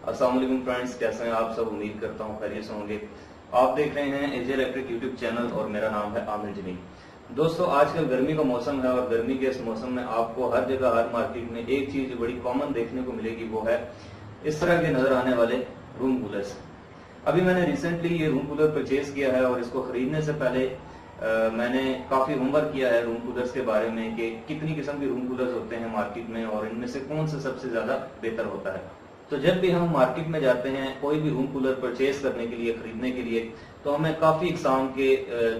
अस्सलाम वालेकुम फ्रेंड्स, कैसे हैं आप सब। उम्मीद करता हूँ खैरियत से होंगे। आप देख रहे हैं एजे इलेक्ट्रिक यूट्यूब चैनल और मेरा नाम है आमिर जमील। दोस्तों, आजकल गर्मी का मौसम है और गर्मी के इस मौसम में आपको हर जगह हर मार्केट में एक चीज जो बड़ी कॉमन देखने को मिलेगी वो है इस तरह के नजर आने वाले रूम कूलर्स। अभी मैंने रिसेंटली ये रूम कूलर परचेज किया है और इसको खरीदने से पहले मैंने काफी होमवर्क किया है रूम कूलर्स के बारे में कि कितनी किस्म के रूम कूलर्स होते हैं मार्केट में और इनमें से कौन सा सबसे ज्यादा बेहतर होता है। तो जब भी हम मार्केट में जाते हैं कोई भी रूम कूलर परचेज करने के लिए, खरीदने के लिए, तो हमें काफी इकसाम के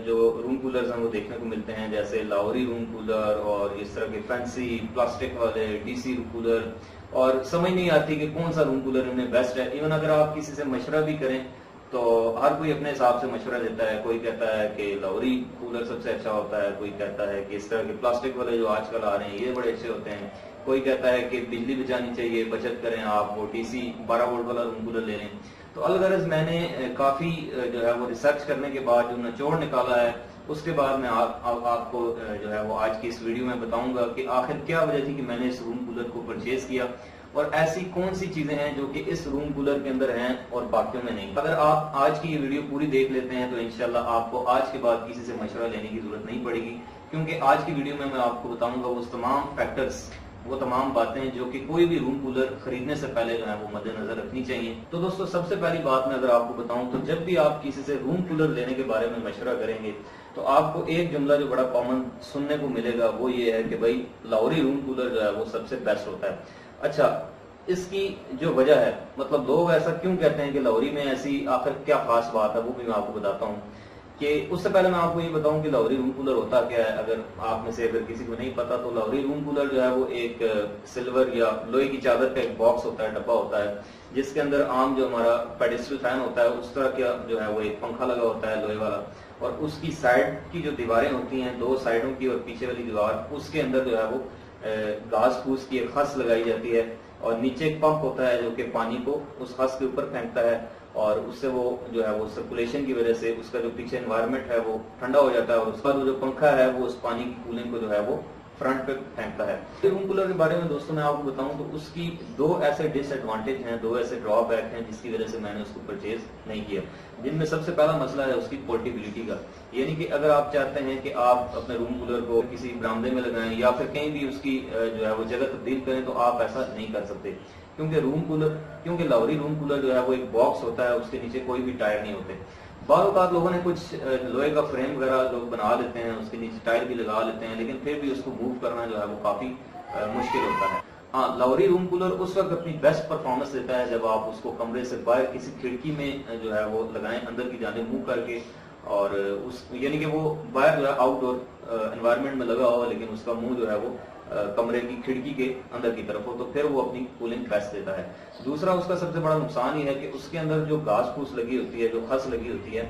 जो रूम कूलर्स हैं वो देखने को मिलते हैं, जैसे लाहौरी रूम कूलर और इस तरह के फैंसी प्लास्टिक वाले डीसी रूम कूलर। और समझ नहीं आती कि कौन सा रूम कूलर इनमें बेस्ट है। इवन अगर आप किसी से मशवरा भी करें तो हर कोई अपने हिसाब से मशवरा देता है। कोई कहता है कि लाहौरी कूलर सबसे अच्छा होता है, कोई कहता है कि इस तरह के प्लास्टिक वाले जो आजकल आ रहे हैं ये बड़े अच्छे होते हैं, कोई कहता है कि बिजली बचानी चाहिए, बचत करें, आप वो डीसी 12 वोल्ट वाला रूम कूलर ले लें। तो अलगरज मैंने काफी जो है वो रिसर्च करने के बाद जो निचोड़ निकाला है उसके बाद मैं आपको जो है वो आज की इस वीडियो में बताऊंगा कि आखिर क्या वजह थी कि मैंने इस रूम कूलर को परचेज किया और ऐसी कौन सी चीजें हैं जो कि इस रूम कूलर के अंदर हैं और बाकियों में नहीं। अगर आप आज की ये वीडियो पूरी देख लेते हैं तो इंशाल्लाह आपको आज के बाद किसी से मशवरा लेने की जरूरत नहीं पड़ेगी, क्योंकि आज की वीडियो में मैं आपको बताऊंगा वो तमाम फैक्टर्स, वो तमाम बातें जो कि कोई भी रूम कूलर खरीदने से पहले जो है वो मद्देनजर रखनी चाहिए। तो दोस्तों, सबसे पहली बात मैं अगर आपको बताऊं तो जब भी आप किसी से रूम कूलर लेने के बारे में मशवरा करेंगे तो आपको एक जुमला जो बड़ा कॉमन सुनने को मिलेगा वो ये है कि भाई लाहौरी रूम कूलर जो है वो सबसे बेस्ट होता है। अच्छा, इसकी जो वजह है, मतलब लोग ऐसा क्यों कहते हैं कि लाहौरी में ऐसी आखिर क्या खास बात है, वो भी मैं आपको बताता हूँ। कि उससे पहले मैं आपको ये बताऊं कि लाहौरी रूम कूलर होता क्या है। अगर आप में से अगर किसी को नहीं पता तो लाहौरी रूम कूलर जो है वो एक सिल्वर या लोहे की चादर का एक बॉक्स होता है, डब्बा होता है, जिसके अंदर आम जो हमारा पेडिस्टल फैन होता है उस तरह का जो है वो एक पंखा लगा होता है लोहे वाला, और उसकी साइड की जो दीवारें होती हैं, दो साइडों की और पीछे वाली दीवार, उसके अंदर जो है वो घास फूस की एक खस लगाई जाती है और नीचे एक पंप होता है जो कि पानी को उस खस के ऊपर फेंकता है और उससे वो जो है वो सर्कुलेशन की वजह से उसका जो पीछे एनवायरनमेंट है वो ठंडा हो जाता है और उसका जो पंखा है वो उस पानी की कूलिंग को जो है वो फ्रंट पे फेंकता है। रूम कूलर के बारे में दोस्तों मैं आपको बताऊं तो उसकी दो ऐसे डिसएडवांटेज हैं, दो ऐसे ड्रॉबैक हैं जिसकी वजह से मैंने उसको परचेज नहीं किया। जिनमें सबसे पहला मसला है उसकी पोर्टेबिलिटी का, यानी कि अगर आप चाहते हैं कि आप अपने रूम कूलर को किसी बरामदे में लगाएं या फिर कहीं भी उसकी जो है वो जगह तब्दील करें तो आप ऐसा नहीं कर सकते, क्योंकि लाहौरी रूम कूलर जो है वो एक बॉक्स होता है, उसके नीचे कोई भी टायर नहीं होते। बार लोगों ने कुछ लोहे का फ्रेम वगैरह लोग बना लेते हैं, उसके नीचे टायर भी लगा लेते हैं, लेकिन फिर भी उसको मूव करना जो है वो काफी मुश्किल होता है। हाँ, लाहौरी रूम कूलर उस वक्त अपनी बेस्ट परफॉर्मेंस देता है जब आप उसको कमरे से बाहर किसी खिड़की में जो है वो लगाएं, अंदर की जाने मुंह करके, और उस यानी कि वो बाहर जो है आउटडोर एनवायरनमेंट में लगा हो लेकिन उसका मुंह जो है वो कमरे की खिड़की के अंदर की तरफ हो, तो फिर वो अपनी कूलिंग बेस्ट देता है। दूसरा उसका सबसे बड़ा नुकसान ये है कि उसके अंदर जो घास फूस लगी होती है, जो खस लगी होती है,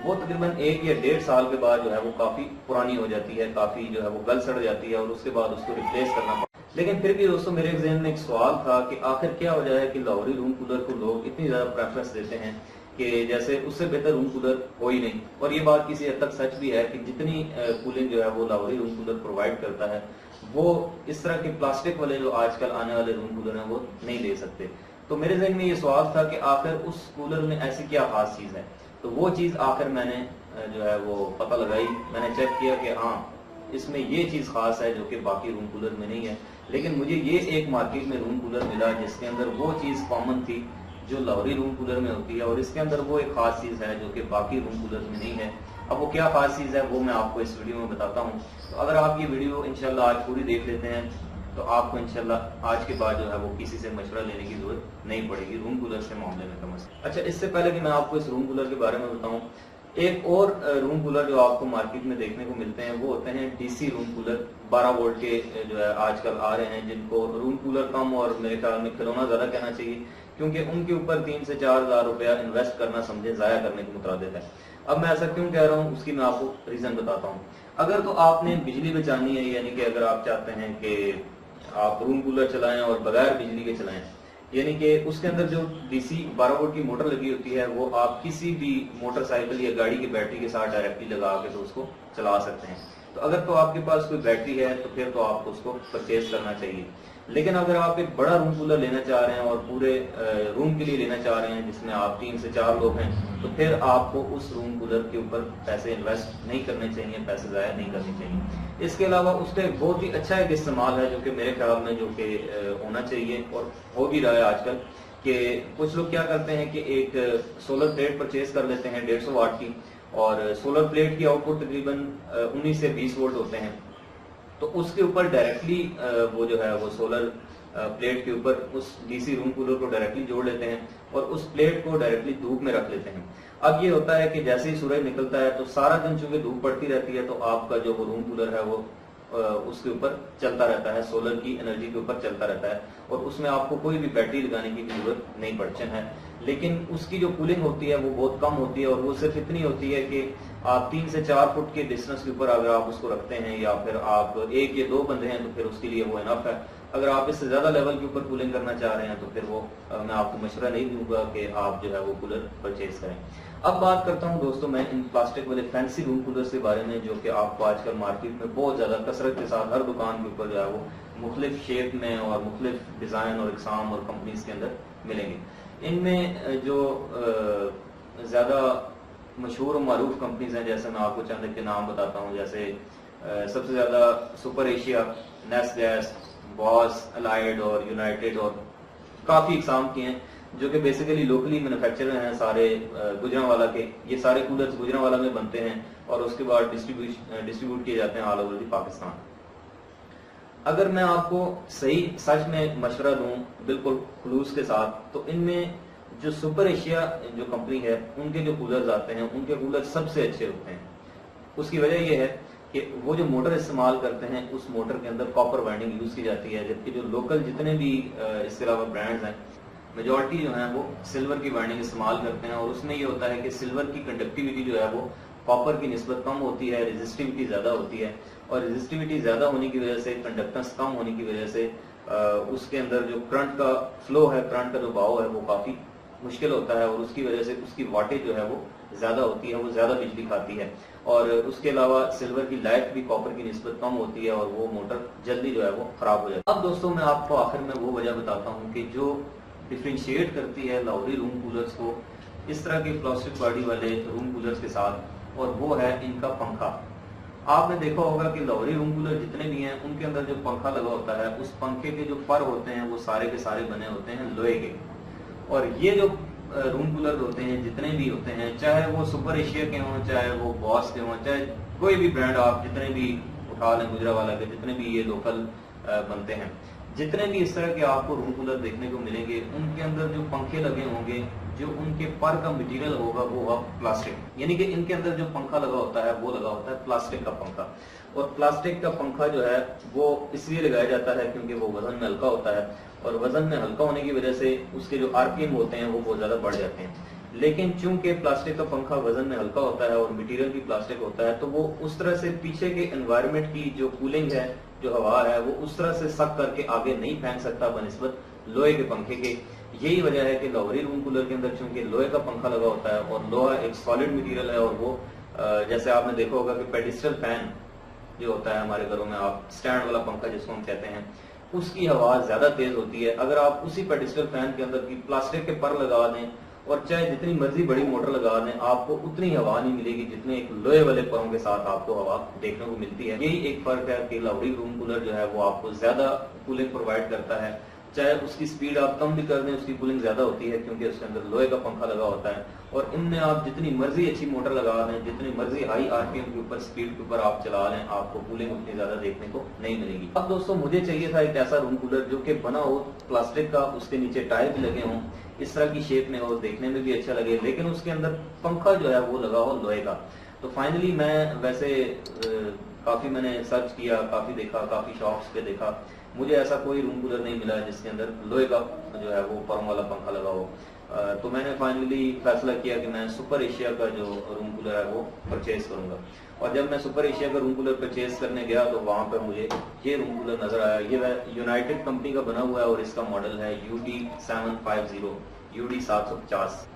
वो तकरीबन 1 या 1.5 साल के बाद जो है वो काफी पुरानी हो जाती है, काफी जो है वो गल सड़ जाती है और उसके बाद उसको रिप्लेस करना पड़ता है। लेकिन फिर भी दोस्तों मेरे जहन में एक सवाल था कि आखिर क्या वजह है कि लाहौरी रूम कूलर को लोग इतनी ज्यादा प्रेफरेंस देते हैं कि जैसे उससे बेहतर रूम कूलर हो ही नहीं। और ये बात किसी हद तक सच भी है कि जितनी कूलिंग जो है वो लाहौरी रूम कूलर प्रोवाइड करता है वो इस तरह के प्लास्टिक वाले जो आजकल आने वाले रूम कूलर हैं वो नहीं दे सकते। तो मेरे जहन में ये सवाल था कि आखिर उस कूलर में ऐसी क्या खास चीज है। तो वो चीज आखिर मैंने जो है वो पता लगाई, मैंने चेक किया कि हाँ इसमें ये चीज खास है जो कि बाकी रूम कूलर में नहीं है। लेकिन मुझे ये एक मार्केट में रूम कूलर मिला जिसके अंदर वो चीज कॉमन थी जो लाहौरी रूम कूलर में होती है, और इसके अंदर वो एक खास चीज है जो कि बाकी रूम कूलर में नहीं है। अब वो क्या खास चीज है वो मैं आपको इस वीडियो में बताता हूँ। तो अगर आप ये वीडियो इंशाल्लाह आज पूरी देख लेते हैं तो आपको इंशाल्लाह आज के बाद जो है वो किसी से मशवरा लेने की जरूरत नहीं पड़ेगी रूम कूलर के मामले में कम से कम। अच्छा, इससे पहले कि मैं आपको इस रूम कूलर के बारे में बताऊं, एक और रूम कूलर जो आपको मार्केट में देखने को मिलते हैं वो होते हैं डीसी रूम कूलर, 12 वोल्ट के जो है आजकल आ रहे हैं, जिनको रूम कूलर कम और मेरे ख्याल में खिलौना ज्यादा कहना चाहिए, क्योंकि उनके ऊपर 3 से 4 हजार रुपया इन्वेस्ट करना समझे जाया करने के मुताबिक है। अब मैं ऐसा क्यों कह रहा हूँ उसकी मैं आपको रीजन बताता हूँ। अगर तो आपने बिजली बचानी है, यानी कि अगर आप चाहते हैं कि आप रूम कूलर चलाएं और बगैर बिजली के चलाएं, यानी कि उसके अंदर जो डीसी 12 वोल्ट की मोटर लगी होती है वो आप किसी भी मोटरसाइकिल या गाड़ी की बैटरी के साथ डायरेक्टली लगा के तो उसको चला सकते हैं। तो अगर तो आपके पास कोई बैटरी है तो फिर तो आपको उसको परचेज करना चाहिए। लेकिन अगर आप एक बड़ा रूम कूलर लेना चाह रहे हैं और पूरे रूम के लिए लेना चाह रहे हैं जिसमें आप 3 से 4 लोग हैं, तो फिर आपको उस रूम कूलर के ऊपर पैसे इन्वेस्ट नहीं करने चाहिए, पैसे ज़ाया नहीं करने चाहिए। इसके अलावा उसका एक बहुत ही अच्छा एक इस्तेमाल है जो कि मेरे ख्याल में जो कि होना चाहिए और हो भी रहा है आजकल, कि कुछ लोग क्या करते हैं कि एक सोलर प्लेट परचेज कर लेते हैं 150 वाट की, और सोलर प्लेट की आउटपुट तकरीबन 19 से 20 वोल्ट होते हैं। तो उसके ऊपर डायरेक्टली वो जो है वो सोलर प्लेट के ऊपर उस डीसी रूम कूलर को डायरेक्टली जोड़ लेते हैं और उस प्लेट को डायरेक्टली धूप में रख लेते हैं। अब ये होता है कि जैसे ही सूरज निकलता है तो सारा दिन चूंकि धूप पड़ती रहती है, तो आपका जो वो रूम कूलर है वो उसके ऊपर चलता रहता है, सोलर की एनर्जी के ऊपर चलता रहता है, और उसमें आपको कोई भी बैटरी लगाने की जरूरत नहीं पड़ती है। लेकिन उसकी जो कूलिंग होती है वो बहुत कम होती है, और वो सिर्फ इतनी होती है कि आप 3 से 4 फुट के डिस्टेंस के ऊपर अगर आप उसको रखते हैं, या फिर आप 1 या 2 बंदे हैं तो फिर उसके लिए वो इनफ है। अगर आप इससे ज्यादा लेवल के ऊपर कूलिंग करना चाह रहे हैं तो फिर वो मैं आपको मशवरा नहीं दूंगा कि आप जो है वो कूलर परचेज करें। अब बात करता हूं दोस्तों मैं इन प्लास्टिक वाले फैंसी रूम कूलर के बारे में, जो कि आपको आजकल मार्केट में बहुत ज्यादा कसरत के साथ हर दुकान के ऊपर जो है वो मुख्तलिफ शेप में और मुख्तलिफ डिजाइन और इकसाम और कंपनीज के अंदर मिलेंगे। इनमें जो ज्यादा मशहूर और मारूफ कंपनीज हैं, जैसे मैं आपको चंद के नाम बताता हूँ, जैसे सबसे ज्यादा super Asia, nest gas, boss, allied और यूनाइटेड, और काफी इकसाम की हैं जो कि बेसिकली लोकली मैन्युफैक्चरर हैं सारे गुजरांवाला के। ये सारे कूलर्स गुजरांवाला में बनते हैं और उसके बाद डिस्ट्रीब्यूट किए जाते हैं ऑल ओवर पाकिस्तान। अगर मैं आपको सही सच में मशवरा दूं बिल्कुल खुलूस के साथ, तो इनमें जो सुपर एशिया जो कंपनी है उनके जो कूलर्स आते हैं उनके कूलर सबसे अच्छे होते हैं। उसकी वजह यह है कि वो जो मोटर इस्तेमाल करते हैं उस मोटर के अंदर कॉपर वाइंडिंग यूज की जाती है, जबकि जो लोकल जितने भी इसके अलावा ब्रांड्स हैं मेजॉरिटी जो है वो सिल्वर की वाइंडिंग इस्तेमाल करते हैं, और उसमें ये होता है कि सिल्वर की कंडक्टिविटी जो है वो कॉपर की निस्बत कम होती है, रेजिस्टिविटी ज्यादा होती है, और रेजिस्टिविटी ज्यादा होने की वजह से, कंडक्टेंस कम होने की वजह से उसके अंदर जो करंट का फ्लो है, करंट का जो बहाव है वो काफी मुश्किल होता है, और उसकी वजह से उसकी वाटेज जो है वो ज्यादा होती है, वो ज्यादा बिजली खाती है। और उसके अलावा सिल्वर की लाइफ भी कॉपर की निस्बत कम होती है और वो मोटर जल्दी जो है वो खराब हो जाती है। अब दोस्तों मैं आपको आखिर में वो वजह बताता हूँ कि जो डिफ्रेंशिएट करती है लाउरी रूम कूलर्स को इस तरह के प्लास्टिक बॉडी वाले रूम कूलर्स के साथ, और वो है इनका पंखा। आपने देखा होगा कि लाहौरी रूम कूलर जितने भी हैं उनके अंदर जो पंखा लगा होता है, उस पंखे के जो पर होते हैं वो सारे के सारे बने होते हैं लोहे के। और ये जो रूम कूलर होते हैं जितने भी होते हैं, चाहे वो सुपर एशिया के हों, चाहे वो बॉस के हों, चाहे कोई भी ब्रांड आप जितने भी उठा लें, गुजरांवाला के जितने भी ये लोकल बनते हैं, जितने भी इस तरह के आपको रूम कूलर देखने को मिलेंगे, उनके अंदर जो पंखे लगे होंगे, जो उनके पर का मटेरियल होगा वो होगा प्लास्टिक। यानी कि इनके अंदर जो पंखा लगा होता है वो लगा होता है प्लास्टिक का पंखा। और प्लास्टिक का पंखा जो है वो इसलिए लगाया जाता है क्योंकि वो वजन में हल्का होता है, और वजन में हल्का होने की वजह से उसके जो आरपीएम होते हैं वो बहुत ज्यादा बढ़ जाते हैं। लेकिन चूंकि प्लास्टिक का पंखा वजन में हल्का होता है और मटेरियल भी प्लास्टिक होता है, तो वो उस तरह से पीछे के एनवायरनमेंट की जो कूलिंग है, जो हवा है, वो उस तरह से सक करके आगे नहीं फेंक सकता बनिस्बत लोहे के पंखे के। यही वजह है कि लाहौरी रूम कूलर के अंदर चूंकि लोहे का पंखा लगा होता है और लोहा एक सॉलिड मटेरियल है, और वो जैसे आपने देखा होगा कि पेडिस्टल फैन जो होता है हमारे घरों में, आप स्टैंड वाला पंखा जिसको हम कहते हैं, उसकी हवा ज्यादा तेज होती है। अगर आप उसी पेडिस्टल फैन के अंदर की प्लास्टिक के पर लगा दें और चाहे जितनी मर्जी बड़ी मोटर लगा दें, आपको उतनी हवा नहीं मिलेगी जितने एक लोहे वाले परों के साथ आपको हवा देखने को मिलती है। यही एक फर्क है कि लाहौरी रूम कूलर जो है वो आपको ज्यादा कूलिंग प्रोवाइड करता है। चाहे उसकी स्पीड आप कम भी कर दें, उसकी कूलिंग ज्यादा होती है क्योंकि उसके अंदर लोहे का पंखा लगा होता है। और इनमें आप जितनी मर्जी अच्छी मोटर लगा दें, जितनी मर्जी हाई आरपीएम के ऊपर स्पीड के ऊपर आप चला लें, आपको कूलिंग उतनी ज्यादा देखने को नहीं मिलेगी। अब दोस्तों मुझे चाहिए था एक ऐसा रूम कूलर जो कि बना हो प्लास्टिक का, उसके नीचे टायर भी लगे हों, इस तरह की शेप में हो, देखने में भी अच्छा लगे, लेकिन उसके अंदर पंखा जो है वो लगा हो लोहे का। तो फाइनली मैं वैसे काफी मैंने सर्च किया, काफी देखा, काफी शॉप्स पे देखा, मुझे ऐसा कोई रूम कूलर नहीं मिला जिसके अंदर लोहे का जो है वो परों वाला पंखा लगा हो। तो मैंने फाइनली फैसला किया कि मैं सुपर एशिया का जो रूम कूलर है वो परचेज करूंगा। और जब मैं सुपर एशिया का रूम कूलर परचेज करने गया तो वहां पर मुझे ये रूम कूलर नजर आया। ये यूनाइटेड कंपनी का बना हुआ है और इसका मॉडल है UD750, UD750।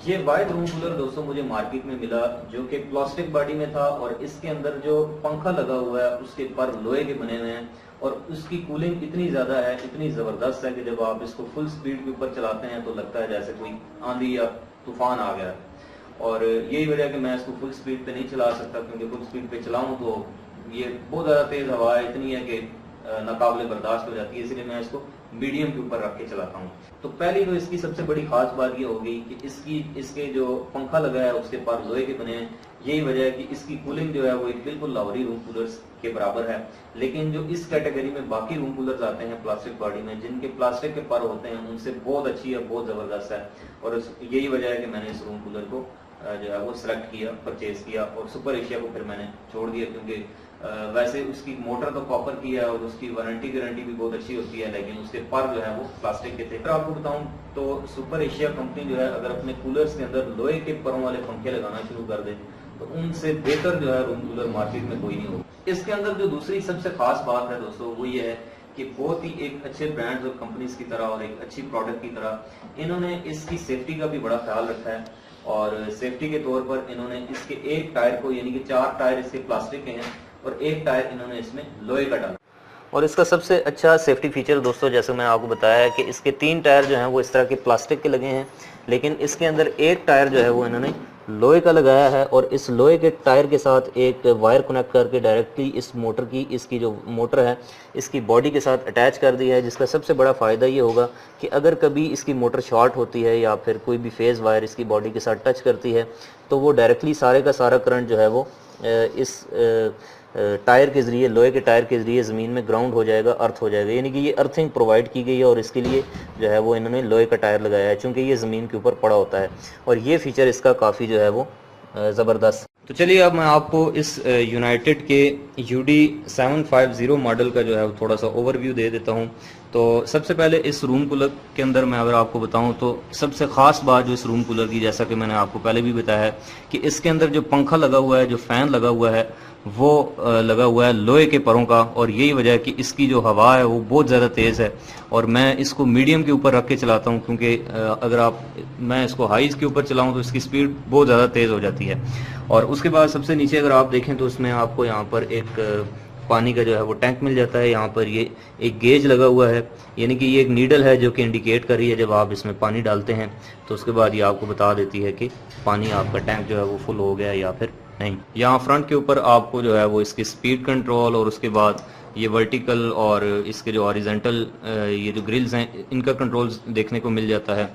ये वाइड रूम कूलर दोस्तों मुझे मार्केट में मिला जो कि प्लास्टिक बॉडी में था, और इसके अंदर जो पंखा लगा हुआ है उसके पर लोहे के बने हुए हैं, और उसकी कूलिंग इतनी ज़्यादा है, इतनी ज़बरदस्त है कि जब आप इसको फुल स्पीड के ऊपर चलाते हैं तो लगता है जैसे कोई आंधी या तूफान आ गया। और यही वजह है कि मैं इसको फुल स्पीड पे नहीं चला सकता, क्योंकि फुल स्पीड पे चलाऊं तो ये बहुत ज़्यादा तेज़ हवा इतनी है कि नाकाबिले बर्दाश्त हो जाती है, इसलिए मैं इसको मीडियम के ऊपर रख के चलाता हूँ। तो पहली तो इसकी सबसे बड़ी खास बात ये होगी कि इसके जो पंखा लगा है उसके पर लोहे के बने हैं। यही वजह है कि इसकी कूलिंग जो है वो एक बिल्कुल लाहौरी रूम कूलर्स के बराबर है। लेकिन जो इस कैटेगरी में बाकी रूम कूलर्स आते हैं प्लास्टिक बॉडी में, जिनके प्लास्टिक के पर होते हैं, उनसे बहुत अच्छी है, बहुत जबरदस्त है। और यही वजह है कि मैंने इस रूम कूलर को जो है वो सिलेक्ट किया, परचेज किया, और सुपर एशिया को फिर मैंने छोड़ दिया, क्योंकि वैसे उसकी मोटर तो कॉपर की है और उसकी वारंटी गारंटी भी बहुत अच्छी होती है, लेकिन उसके पर जो है वो प्लास्टिक के थे। तो आपको बताऊं तो सुपर एशिया कंपनी जो है अगर अपने कूलर्स के अंदर लोहे के परों वाले पंखे लगाना शुरू कर दे तो उनसे बेहतर जो है रूम कूलर मार्केट में कोई नहीं होगा। इसके अंदर जो दूसरी सबसे खास बात है दोस्तों वो ये है कि बहुत ही एक अच्छे ब्रांड्स और कंपनीज की तरह और एक अच्छी प्रोडक्ट की तरह इन्होंने इसकी सेफ्टी का भी बड़ा ख्याल रखा है। और सेफ्टी के तौर पर इन्होंने इसके एक टायर को, यानी कि 4 टायर इसके प्लास्टिक के हैं और एक टायर इन्होंने इसमें लोहे का डाला। और इसका सबसे अच्छा सेफ्टी फीचर दोस्तों, जैसे मैं आपको बताया है कि इसके 3 टायर जो हैं वो इस तरह के प्लास्टिक के लगे हैं, लेकिन इसके अंदर एक टायर जो है वो इन्होंने लोहे का लगाया है। और इस लोहे के टायर के साथ एक वायर कनेक्ट करके डायरेक्टली इस मोटर की, इसकी जो मोटर है इसकी बॉडी के साथ अटैच कर दी है, जिसका सबसे बड़ा फ़ायदा ये होगा कि अगर कभी इसकी मोटर शॉर्ट होती है या फिर कोई भी फेज़ वायर इसकी बॉडी के साथ टच करती है तो वो डायरेक्टली सारे का सारा करंट जो है वो इस टायर के ज़रिए, लोहे के टायर के ज़रिए ज़मीन में ग्राउंड हो जाएगा, अर्थ हो जाएगा। यानी कि ये अर्थिंग प्रोवाइड की गई है और इसके लिए जो है वो इन्होंने लोहे का टायर लगाया है, चूँकि ये ज़मीन के ऊपर पड़ा होता है। और ये फीचर इसका काफ़ी जो है वो ज़बरदस्त। तो चलिए अब मैं आपको इस यूनाइटेड के UD 750 मॉडल का जो है वो थोड़ा सा ओवरव्यू दे देता हूँ। तो सबसे पहले इस रूम कूलर के अंदर मैं अगर आपको बताऊं तो सबसे ख़ास बात जो इस रूम कूलर की, जैसा कि मैंने आपको पहले भी बताया है कि इसके अंदर जो पंखा लगा हुआ है, जो फ़ैन लगा हुआ है, वो लगा हुआ है लोहे के परों का। और यही वजह है कि इसकी जो हवा है वो बहुत ज़्यादा तेज़ है और मैं इसको मीडियम के ऊपर रख के चलाता हूँ, क्योंकि अगर मैं इसको हाई के ऊपर चलाऊँ तो इसकी स्पीड बहुत ज़्यादा तेज़ हो जाती है। और उसके बाद सबसे नीचे अगर आप देखें तो उसमें आपको यहाँ पर एक पानी का जो है वो टैंक मिल जाता है। यहाँ पर ये एक गेज लगा हुआ है, यानी कि ये एक नीडल है जो कि इंडिकेट कर रही है जब आप इसमें पानी डालते हैं तो उसके बाद ये आपको बता देती है कि पानी आपका टैंक जो है वो फुल हो गया या फिर नहीं। यहाँ फ्रंट के ऊपर आपको जो है वो इसकी स्पीड कंट्रोल और उसके बाद ये वर्टिकल और इसके जो हॉरिजॉन्टल ये जो ग्रिल्स हैं इनका कंट्रोल देखने को मिल जाता है।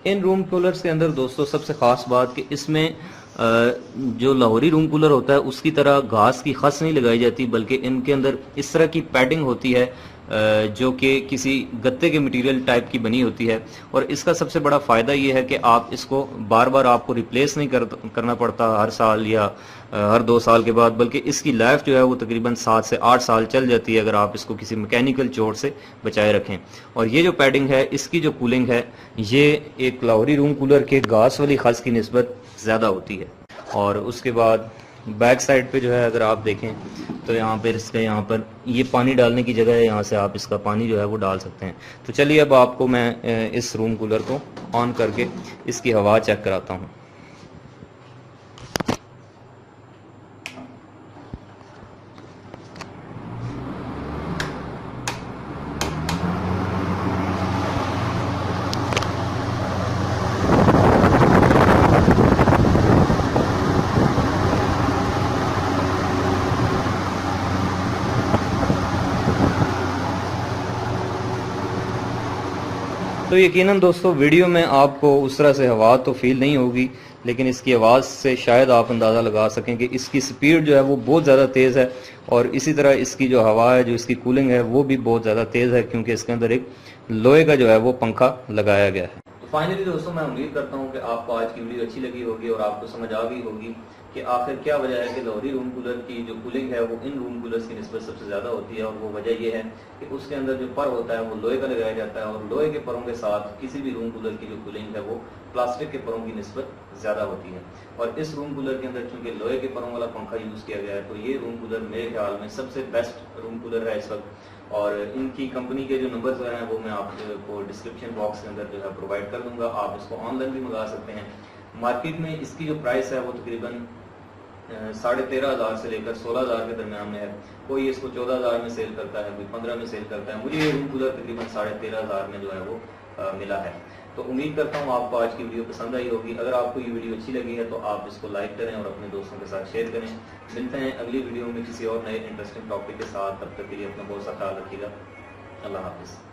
इन रूम कूलर्स के अंदर दोस्तों सबसे ख़ास बात कि इसमें जो लाहौरी रूम कूलर होता है उसकी तरह घास की खस नहीं लगाई जाती, बल्कि इनके अंदर इस तरह की पैडिंग होती है जो कि किसी गत्ते के मटेरियल टाइप की बनी होती है। और इसका सबसे बड़ा फ़ायदा ये है कि आप इसको बार बार आपको रिप्लेस नहीं करना पड़ता हर साल या हर 2 साल के बाद, बल्कि इसकी लाइफ जो है वो तकरीबन 7 से 8 साल चल जाती है अगर आप इसको किसी मैकेनिकल चोट से बचाए रखें। और ये जो पैडिंग है, इसकी जो कूलिंग है, ये एक लाहौरी रूम कूलर के घास वाली खस की निस्बत ज़्यादा होती है। और उसके बाद बैक साइड पे जो है अगर आप देखें तो यहाँ पर ये पानी डालने की जगह है, यहाँ से आप इसका पानी जो है वो डाल सकते हैं। तो चलिए अब आपको मैं इस रूम कूलर को ऑन करके इसकी हवा चेक कराता हूँ। तो यकीनन दोस्तों वीडियो में आपको उस तरह से हवा तो फील नहीं होगी, लेकिन इसकी आवाज़ से शायद आप अंदाज़ा लगा सकें कि इसकी स्पीड जो है वो बहुत ज़्यादा तेज़ है। और इसी तरह इसकी जो हवा है, जो इसकी कूलिंग है, वो भी बहुत ज़्यादा तेज़ है, क्योंकि इसके अंदर एक लोहे का जो है वो पंखा लगाया गया है। तो फाइनली दोस्तों मैं उम्मीद करता हूँ कि आपको आज की वीडियो अच्छी लगी होगी और आपको समझ आ गई होगी कि आखिर क्या वजह है कि लाहौरी रूम कूलर की जो कूलिंग है वो इन रूम कूलर्स की निस्बत सबसे ज़्यादा होती है। और वो वजह ये है कि उसके अंदर जो पर होता है वो लोहे का लगाया जाता है, और लोहे के परों के साथ किसी भी रूम कूलर की जो कूलिंग है वो प्लास्टिक के परों की निस्बत ज़्यादा होती है। और इस रूम कूलर के अंदर चूंकि लोहे के परों वाला पंखा यूज़ किया गया है, तो ये रूम कूलर मेरे ख्याल में सबसे बेस्ट रूम कूलर है इस वक्त। और इनकी कंपनी के जो नंबर्स हैं वो मैं आपको डिस्क्रिप्शन बॉक्स के अंदर जो है प्रोवाइड कर दूंगा। आप इसको ऑनलाइन भी मंगा सकते हैं। मार्केट में इसकी जो प्राइस है वो तकरीबन 13,500 से लेकर 16,000 के दरमियान में है। कोई इसको 14,000 में सेल करता है, कोई 15 में सेल करता है। मुझे ये रूम कूलर तकरीबन 13,500 में जो है वो मिला है। तो उम्मीद करता हूँ आपको आज की वीडियो पसंद आई होगी। अगर आपको ये वीडियो अच्छी लगी है तो आप इसको लाइक करें और अपने दोस्तों के साथ शेयर करें। मिलते हैं अगली वीडियो में किसी और नए इंटरेस्टिंग टॉपिक के साथ। तब तक के लिए अपना बहुत सा ख्याल रखिएगा। अल्लाह हाफिज़।